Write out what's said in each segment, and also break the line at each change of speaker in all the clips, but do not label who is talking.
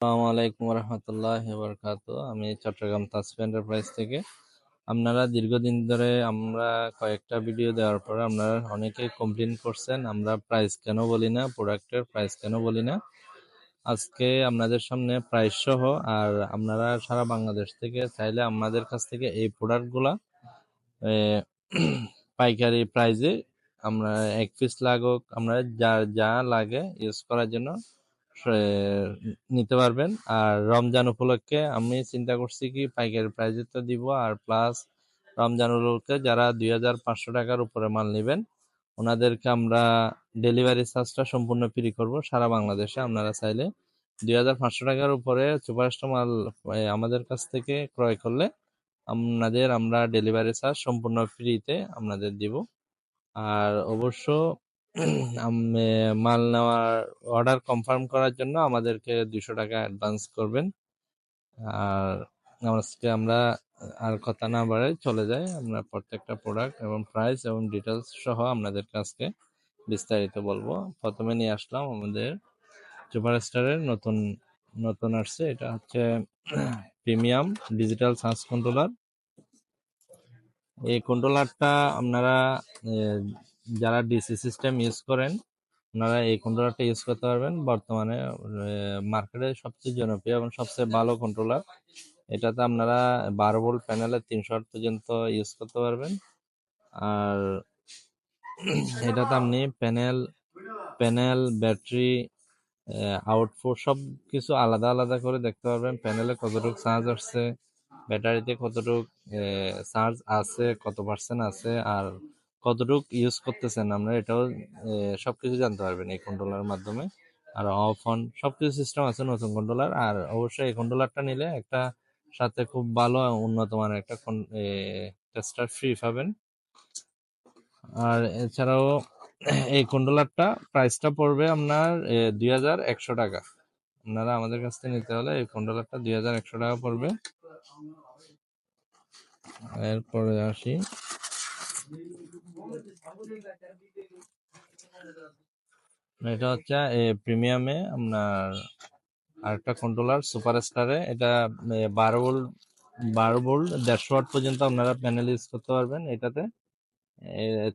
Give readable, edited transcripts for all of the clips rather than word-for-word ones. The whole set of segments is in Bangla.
আসসালামু আলাইকুম রহমতুল্লাহি বারাকাতুহু। আমি চট্টগ্রাম তাসফিয়া এন্টারপ্রাইজ থেকে। আপনারা দীর্ঘদিন ধরে আমরা কয়েকটা ভিডিও দেওয়ার পরে আপনারা অনেকেই কমপ্লেন করছেন আমরা প্রাইস কেন বলি না, প্রোডাক্টের প্রাইস কেন বলি না। আজকে আপনাদের সামনে প্রাইস সহ, আর আপনারা সারা বাংলাদেশ থেকে চাইলে আমাদের কাছ থেকে এই প্রোডাক্টগুলা পাইকারি প্রাইজে আমরা এক পিস লাগুক আমরা যা যা লাগে ইউজ করার জন্য নিতে পারবেন। আর রমজান উপলক্ষে আমি চিন্তা করছি কি পাইকারি প্রাইজে তো দিব, আর প্লাস রমজান উপলক্ষে যারা 2500 টাকার উপরে মাল নেবেন ওনাদেরকে আমরা ডেলিভারি চার্জটা সম্পূর্ণ ফ্রি করব সারা বাংলাদেশে। আপনারা চাইলে 2500 টাকার উপরে সুপারস্টার মাল আমাদের কাছ থেকে ক্রয় করলে আমরা ডেলিভারি চার্জ সম্পূর্ণ ফ্রিতে আপনাদের দিব। আর অবশ্য মাল নেওয়ার অর্ডার কনফার্ম করার জন্য আমাদেরকে 200 টাকা অ্যাডভান্স করবেন। আর আজকে আমরা আর কথা না বাড়াই চলে যাই, আমরা প্রত্যেকটা প্রোডাক্ট এবং প্রাইস এবং ডিটেলস সহ আপনাদের কাছে বিস্তারিত বলবো। প্রথমে নিয়ে আসলাম আমাদের সুপারস্টারের নতুন নতুন আসছে, এটা হচ্ছে প্রিমিয়াম ডিজিটাল সার্চ কন্ট্রোলার। এই কন্ট্রোলারটা আপনারা যারা ডিসি সিস্টেম ইউজ করেন আপনারা এই কন্ট্রোলারটা ইউজ করতে পারবেন। বর্তমানে মার্কেটে সবচেয়ে জনপ্রিয় এবং সবচেয়ে ভালো কন্ট্রোলার। এটাতে আপনারা 12 ভোল্ট প্যানেলে 300 ওয়াট পর্যন্ত ইউজ করতে পারবেন। আর এটাতে আপনি প্যানেল ব্যাটারি আউটপুট সব কিছু আলাদা আলাদা করে দেখতে পারবেন। প্যানেলে কতটুকু চার্জ আসছে, ব্যাটারিতে কতটুকু চার্জ আছে, কত পার্সেন্ট আছে, আর কতটুকু ইউজ করতেছেন আপনারা এটাও সবকিছু জানতে পারবেন এই কন্ট্রোলারের মাধ্যমে। আর অফ অন সবকিছু সিস্টেম আছে নতুন কন্ট্রোলার। আর অবশ্যই এই কন্ট্রোলারটা নিলে একটা সাথে খুব ভালো উন্নত মানের একটা টেস্টার ফ্রি পাবেন। আর এছাড়াও এই কন্ট্রোলারটা প্রাইসটা পড়বে আপনার 2100 টাকা। আপনারা আমাদের কাছ থেকে নিতে হলে এই কন্ট্রোলারটা 2100 টাকা পড়বে। এরপরে আসি, এটা হচ্ছে প্রিমিয়ামে আপনার আরেকটা কন্ট্রোলার সুপারস্টারে। এটা 12 ভোল্ট 150 ওয়াট পর্যন্ত আপনারা প্যানেল ইউজ করতে পারবেন। এটাতে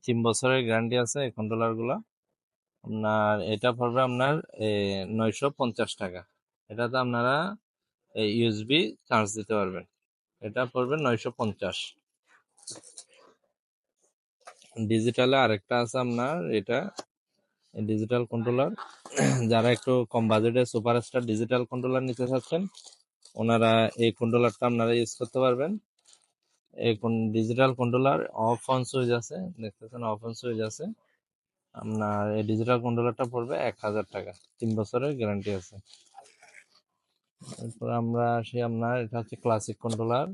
3 বছরের গ্যারান্টি আছে এই কন্ট্রোলার গুলা। আপনার এটা পড়বে আপনার 950 টাকা। এটাতে আপনারা ইউএসবি চার্জ দিতে পারবেন। এটা পড়বে 950। ডিজিটালে আরেকটা আছে আপনার, এটা ডিজিটাল কন্ট্রোলার। যারা একটু কম বাজেটে সুপারস্টার ডিজিটাল কন্ট্রোলার নিতে চাচ্ছেন ওনারা এই কন্ট্রোলারটা আপনারা ইউজ করতে পারবেন। এই digital controller of on switch আছে, দেখতেছেন অফ অন সুইচ আছে। আপনার এই ডিজিটাল কন্ট্রোলারটা পড়বে 1000 টাকা, 3 বছরের গ্যারান্টি আছে। এরপর আমরা আসি, আপনার এটা হচ্ছে ক্লাসিক কন্ট্রোলার।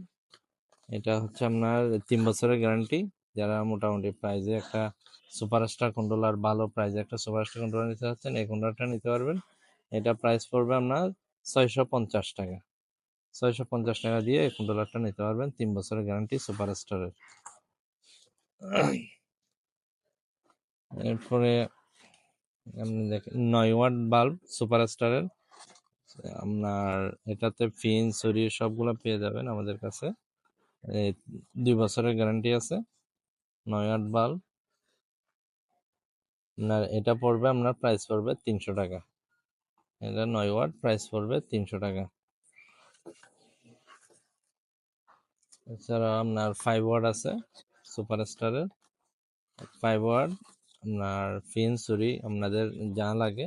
এটা হচ্ছে আপনার 3 বছরের গ্যারান্টি। যারা মোটামুটি প্রাইজে একটা সুপারস্টার কন্ট্রোলার, ভালো প্রাইজে একটা সুপারস্টার কন্ট্রোলার নিতে চাচ্ছেন এই কন্ট্রোলারটা নিতে পারবেন। এটা প্রাইস পড়বে আপনার 650 টাকা। 650 টাকা দিয়ে এই কন্ট্রোলারটা নিতে পারবেন, 3 বছরের গ্যারান্টি সুপারস্টারের। এরপরে আপনি দেখেন 9 ওয়াট বাল্ব সুপারস্টারের। আপনার এটাতে ফিন ছুরি সবগুলো পেয়ে যাবেন আমাদের কাছে। 2 বছরের গ্যারান্টি আছে। 9 ওয়াট বাল্ব আপনার এটা পড়বে, আপনার প্রাইস পড়বে 300 টাকা। এটা 9 ওয়াট, প্রাইস পড়বে 300 টাকা। এছাড়া আপনার 5 ওয়াট আছে সুপারস্টারের। 5 ওয়াট আপনার ফিন ছুরি আপনাদের যা লাগে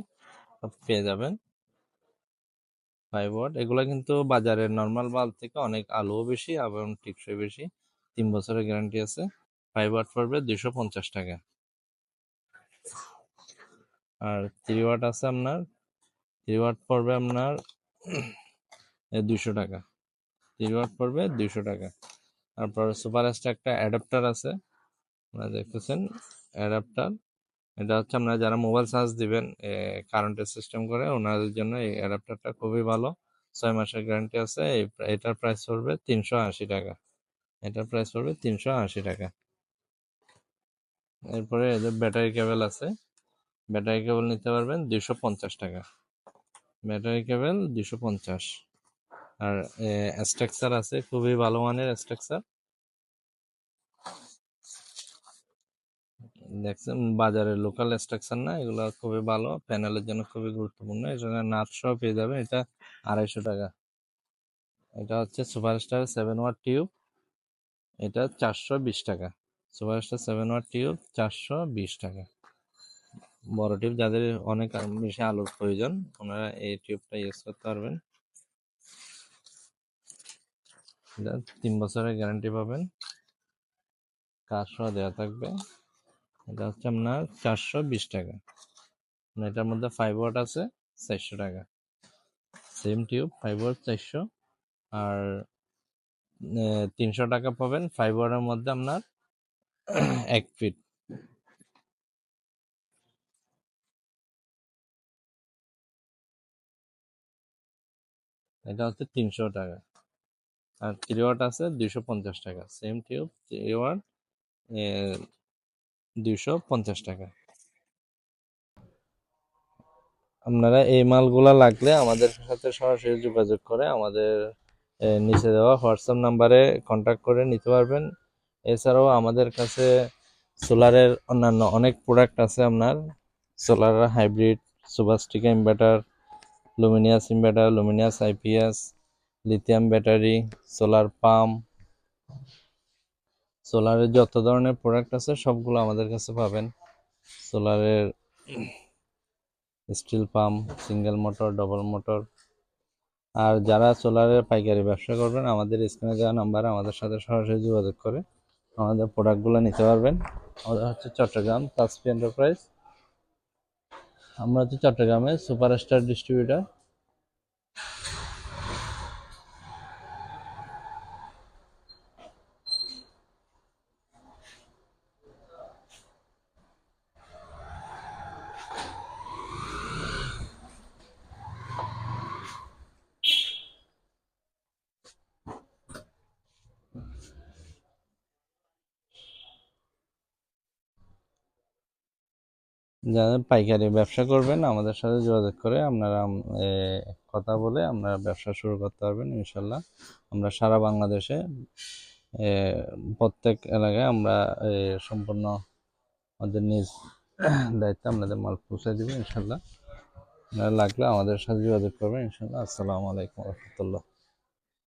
সব পেয়ে যাবেন। 5 ওয়াট এগুলো কিন্তু বাজারের নর্মাল বাল্ব থেকে অনেক আলোও বেশি এবং টেকসই বেশি। 3 বছরের গ্যারান্টি আছে। 5 ওয়াট পড়বে 250 টাকা। আর 3 ওয়াট আছে আপনার, 3 ওয়াট পড়বে আপনার 200 টাকা। 3 ওয়াট পড়বে 200 টাকা। তারপর সুপারস্টার একটা অ্যাডাপ্টার আছে, আপনারা দেখতেছেন অ্যাডাপ্টার। এটা হচ্ছে আপনারা যারা মোবাইল চার্জ দিবেন কারেন্টের সিস্টেম করে ওনাদের জন্য এই অ্যাডাপ্টারটা খুবই ভালো। 6 মাসের গ্যারান্টি আছে। এটার প্রাইস পড়বে 380 টাকা। এটার প্রাইস পড়বে 380 টাকা। এরপরে এদের ব্যাটারি কেবল আছে, ব্যাটারি কেবল নিতে পারবেন 250 টাকা। ব্যাটারি কেবল 250। আর স্ট্রাকচার আছে খুবই ভালো মানের স্ট্রাকচার। দেখছেন বাজারের লোকাল স্ট্রাকচার না, এগুলো খুবই ভালো, প্যানেলের জন্য খুবই গুরুত্বপূর্ণ। এই জন্য নাট সহ পেয়ে যাবে, এটা 250 টাকা। এটা হচ্ছে সুপারস্টার 7 ওয়াট টিউব, এটা 420 টাকা। সুপারস্টার 7 ওয়াট টিউব 420 টাকা। বড় টিউব যাদের অনেক বেশি আলোর প্রয়োজন, ওনারা এই টিউবটা ইউজ করতে পারবেন। এটা 3 বছরের গ্যারান্টি পাবেন, কাজ সহ দেওয়া থাকবে। এটা হচ্ছে আপনার 420 টাকা। এটার মধ্যে 5 ওয়াট আছে, 400 টাকা। Same tube 5 watt 400। আর 300 টাকা পাবেন 5 ওয়াটের মধ্যে আপনার 1 ফিট। এটা হচ্ছে 300 টাকা। আর 3 ওয়াট আছে 250 টাকা। সেম টিউব 3 ওয়াট 250 টাকা। আপনারা এই মালগুলা লাগলে আমাদের সাথে সরাসরি যোগাযোগ করে আমাদের নিচে দেওয়া হোয়াটসঅ্যাপ নাম্বারে কন্ট্যাক্ট করে নিতে পারবেন। এছাড়াও আমাদের কাছে সোলারের অন্যান্য অনেক প্রোডাক্ট আছে। আপনার সোলার হাইব্রিড, সুপারস্টিকা inverter, luminous inverter, luminous IPS, lithium battery, solar pump, সোলারের যত ধরনের প্রোডাক্ট আছে সবগুলো আমাদের কাছে পাবেন। সোলারের steel pump, single motor, double motor. আর যারা সোলারের পাইকারি ব্যবসা করবেন, আমাদের স্ক্রিনে দেওয়া নাম্বারে আমাদের সাথে সরাসরি যোগাযোগ করে আমাদের প্রোডাক্টগুলো নিতে পারবেন। আমাদের হচ্ছে চট্টগ্রাম তাসফি এন্টারপ্রাইজ। আমরা হচ্ছে চট্টগ্রামে সুপারস্টার ডিস্ট্রিবিউটার। যারা পাইকারি ব্যবসা করবেন আমাদের সাথে যোগাযোগ করে আপনারা কথা বলে আপনারা ব্যবসা শুরু করতে পারবেন ইনশাল্লাহ। আমরা সারা বাংলাদেশে প্রত্যেক এলাকায় আমরা সম্পূর্ণ আমাদের নিজ দায়িত্বে আপনাদের মাল পৌঁছে দেবো ইনশাল্লাহ। আপনারা লাগলে আমাদের সাথে যোগাযোগ করবেন ইনশাল্লাহ। আসসালামু আলাইকুম রহমতুল্লাহ।